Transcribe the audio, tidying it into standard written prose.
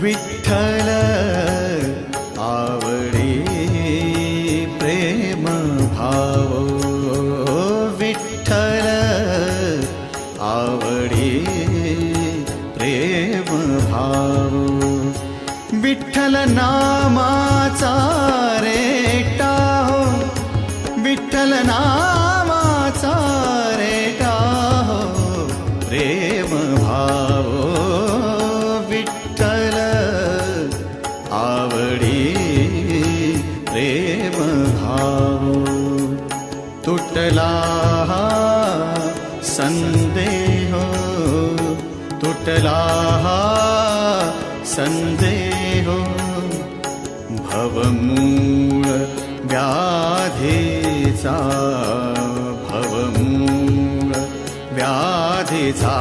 विठ्ठल आवडी प्रेम भाव, विठ्ठल आवडी प्रेम भाव, विठ्ठल नामाचा रेटा हो, विठ्ठल नामाचा रेटा हो प्रेम भाव, विठ्ठल आवडी प्रेम भाव. तुटला संदेह, तुटला संदेह, भवमूळ व्याधीचा, भवमूळ व्याधीचा.